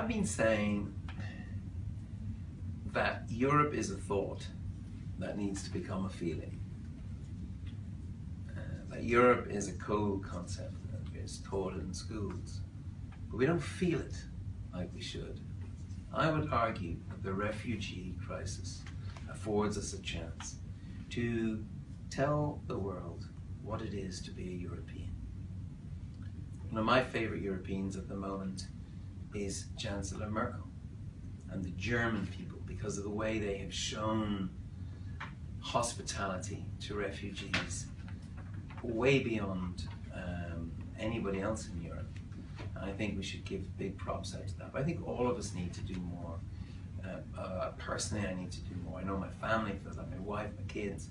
I've been saying that Europe is a thought that needs to become a feeling. That Europe is a cool concept that is taught in schools, but we don't feel it like we should. I would argue that the refugee crisis affords us a chance to tell the world what it is to be a European. One of my favorite Europeans at the moment is Chancellor Merkel and the German people, because of the way they have shown hospitality to refugees way beyond anybody else in Europe. And I think we should give big props out to that. But I think all of us need to do more. Personally, I need to do more. I know my family feels that, my wife, my kids.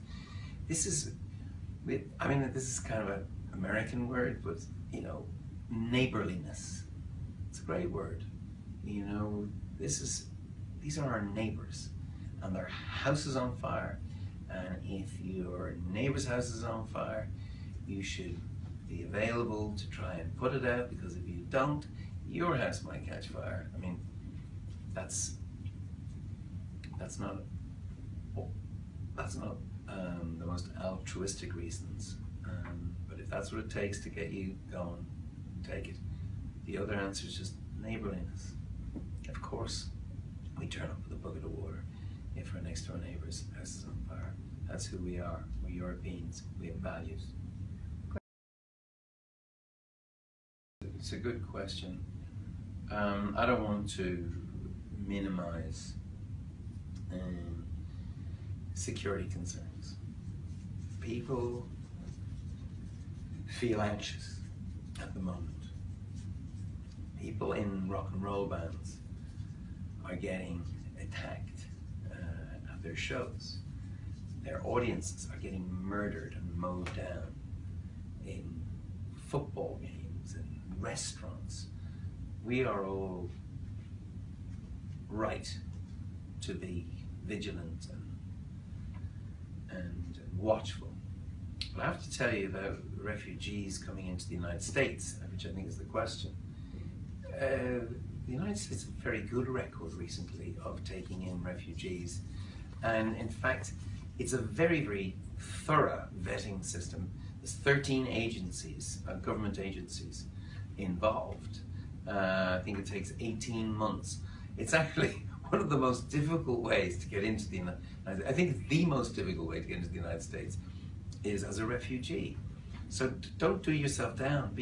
This is, I mean, this is kind of an American word, but you know, neighborliness. It's a great word. You know, these are our neighbors, and their house is on fire. And if your neighbor's house is on fire, you should be available to try and put it out, because if you don't, your house might catch fire. I mean, that's not the most altruistic reasons, but if that's what it takes to get you going, take it. The other answer is just neighborliness. Of course, we turn up with a bucket of water if our next door neighbor's house is on fire. That's who we are. We're Europeans. We have values. It's a good question. I don't want to minimize security concerns. People feel anxious at the moment. People in rock and roll bands are getting attacked at their shows. Their audiences are getting murdered and mowed down in football games and restaurants. We are all right to be vigilant and watchful. But I have to tell you about refugees coming into the United States, which I think is the question. The United States has a very good record recently of taking in refugees, and in fact it's a very, very thorough vetting system. There's 13 agencies, government agencies involved. I think it takes 18 months. It's actually one of the most difficult ways to get into the United States. I think it's the most difficult way to get into the United States is as a refugee. So don't do yourself down.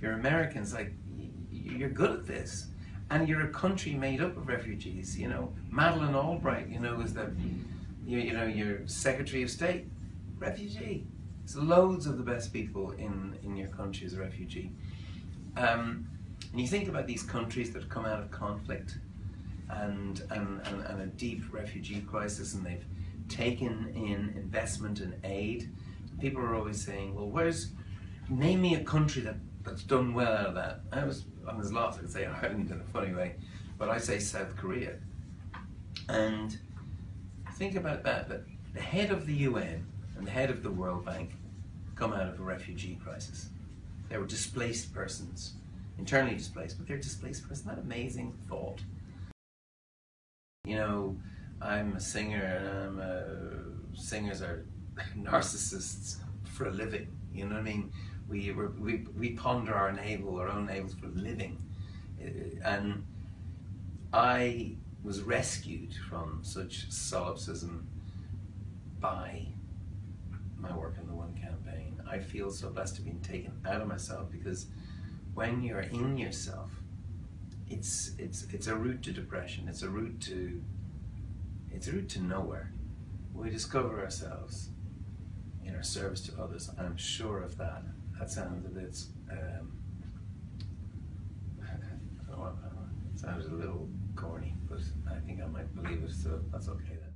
You're Americans, like, you're good at this. And you're a country made up of refugees. You know, Madeleine Albright, you know, is the, you know, your Secretary of State, refugee. There's loads of the best people in your country as a refugee. And you think about these countries that have come out of conflict and a deep refugee crisis, and they've taken in investment and aid. People are always saying, well, name me a country that's done well out of that. And there's lots. I could say Ireland in a funny way, but I say South Korea. And think about that the head of the UN and the head of the World Bank come out of a refugee crisis. They were displaced persons, internally displaced, but they're displaced persons. Isn't that amazing thought? You know, I'm a singer, and singers are narcissists for a living. You know what I mean? We ponder our own navels for a living. And I was rescued from such solipsism by my work in the One campaign. I feel so blessed to have been taken out of myself, because when you're in yourself, it's a route to depression. It's a route to nowhere. We discover ourselves in our service to others. I'm sure of that. That sounds a bit, it sounded a little corny, but I think I might believe it, so that's okay then.